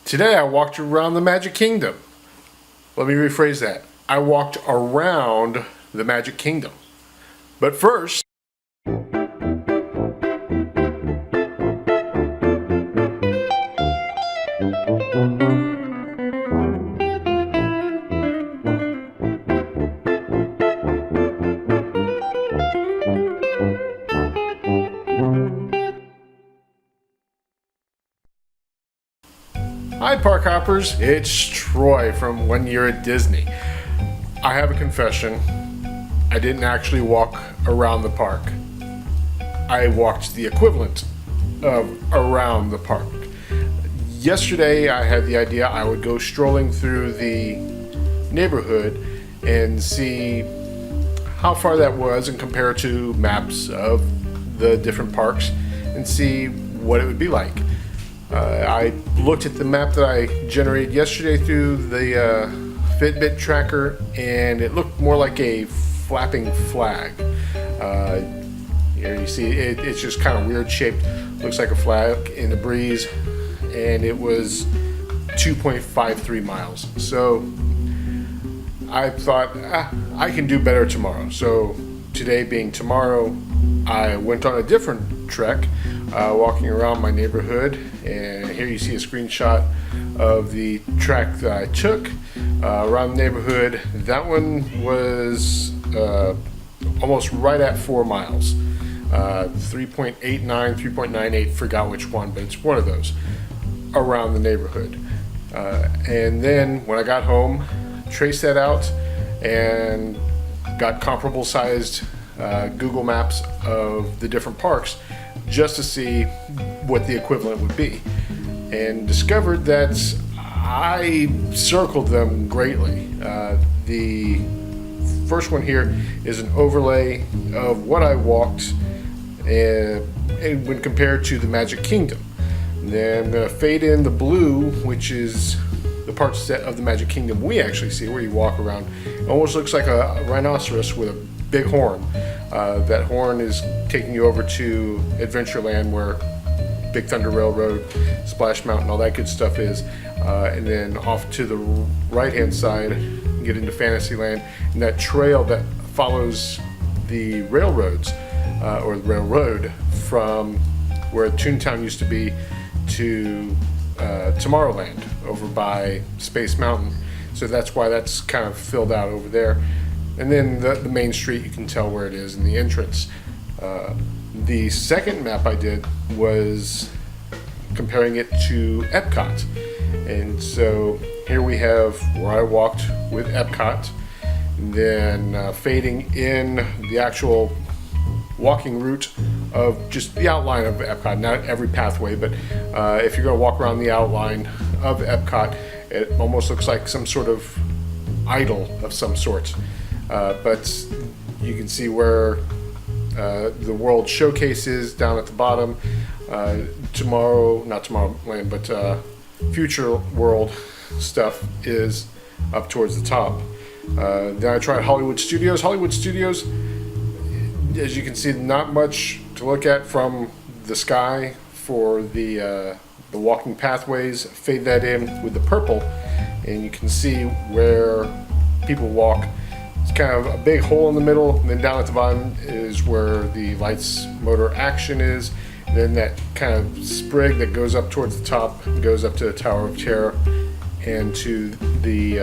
Today I walked around the Magic Kingdom. Let me rephrase that. I walked around the Magic Kingdom. But first, hi park hoppers, it's Troy from One Year at Disney. I have a confession. I didn't actually walk around the park. I walked the equivalent of around the park. Yesterday I had the idea I would go strolling through the neighborhood and see how far that was and compare to maps of the different parks and see what it would be like. I looked at the map that I generated yesterday through the Fitbit tracker, and it looked more like a flapping flag. Here you see it's just kind of weird shaped, looks like a flag in the breeze, and it was 2.53 miles. So I thought I can do better tomorrow. So today being tomorrow, I went on a different trek, walking around my neighborhood, and here you see a screenshot of the track that I took around the neighborhood. That one was almost right at 4 miles, 3.89, 3.98, forgot which one, but it's one of those around the neighborhood. And then when I got home, traced that out and got comparable sized Google Maps of the different parks just to see what the equivalent would be, and discovered that I circled them greatly. The first one here is an overlay of what I walked and when compared to the Magic Kingdom. Then I'm going to fade in the blue, which is the parts of the Magic Kingdom we actually see, where you walk around. It almost looks like a rhinoceros with a big horn. That horn is taking you over to Adventureland, where Big Thunder Railroad, Splash Mountain, all that good stuff is. And then off to the right-hand side, you get into Fantasyland, and that trail that follows the railroads, or the railroad, from where Toontown used to be to Tomorrowland over by Space Mountain. So that's why that's kind of filled out over there. And then the main street, you can tell where it is in the entrance. The second map I did was comparing it to Epcot. And so here we have where I walked with Epcot, and then fading in the actual walking route of just the outline of Epcot, not every pathway, but if you're going to walk around the outline of Epcot, it almost looks like some sort of idol of some sort. But you can see where the World Showcase is down at the bottom. Not Tomorrowland, but Future World stuff is up towards the top. Then I tried Hollywood Studios. Hollywood Studios, as you can see, not much to look at from the sky for the walking pathways. Fade that in with the purple, and you can see where people walk. It's kind of a big hole in the middle, and then down at the bottom is where the lights motor action is. And then that kind of sprig that goes up towards the top goes up to the Tower of Terror and to the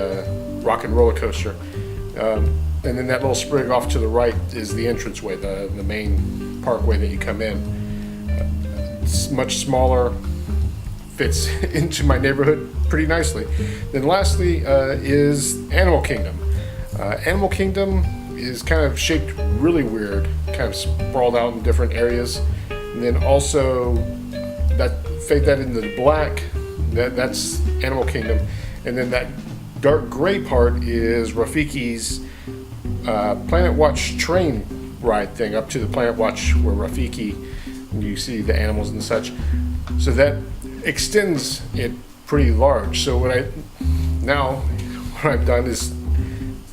Rock and Roller Coaster. And then that little sprig off to the right is the entranceway, the main parkway that you come in. It's much smaller, fits into my neighborhood pretty nicely. Then lastly is Animal Kingdom. Animal Kingdom is kind of shaped really weird, kind of sprawled out in different areas. And then also fade that into the black, that's Animal Kingdom. And then that dark gray part is Rafiki's Planet Watch train ride thing up to the Planet Watch where Rafiki, you see the animals and such. So that extends it pretty large. So what I've done is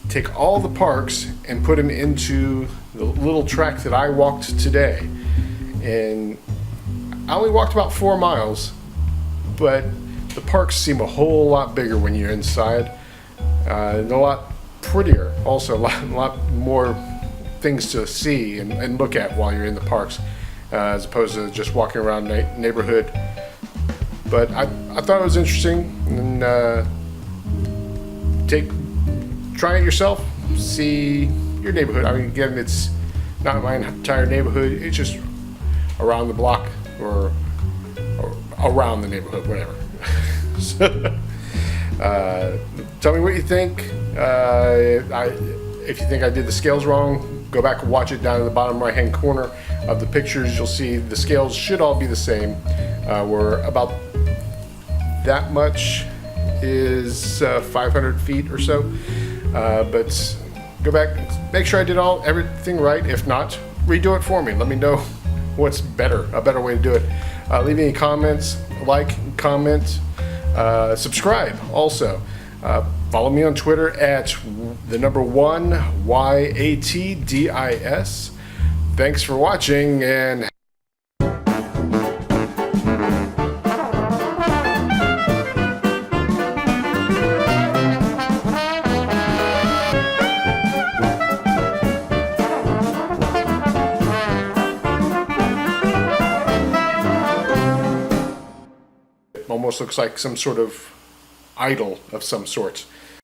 take all the parks and put them into the little track that I walked today. And I only walked about 4 miles, but the parks seem a whole lot bigger when you're inside, and a lot prettier. Also, a lot more things to see and look at while you're in the parks, as opposed to just walking around neighborhood. But I thought it was interesting, and try it yourself. See your neighborhood. I mean, again, it's not my entire neighborhood. It's just around the block or around the neighborhood, whatever. So, tell me what you think. If you think I did the scales wrong, go back and watch it down in the bottom right-hand corner of the pictures. You'll see the scales should all be the same. We're about that much is 500 feet or so. But go back, make sure I did everything right. If not, redo it for me. Let me know what's a better way to do it. Leave any comments, comment, subscribe also. Follow me on Twitter at the number 1 YATDIS. Thanks for watching, and almost looks like some sort of idol of some sort.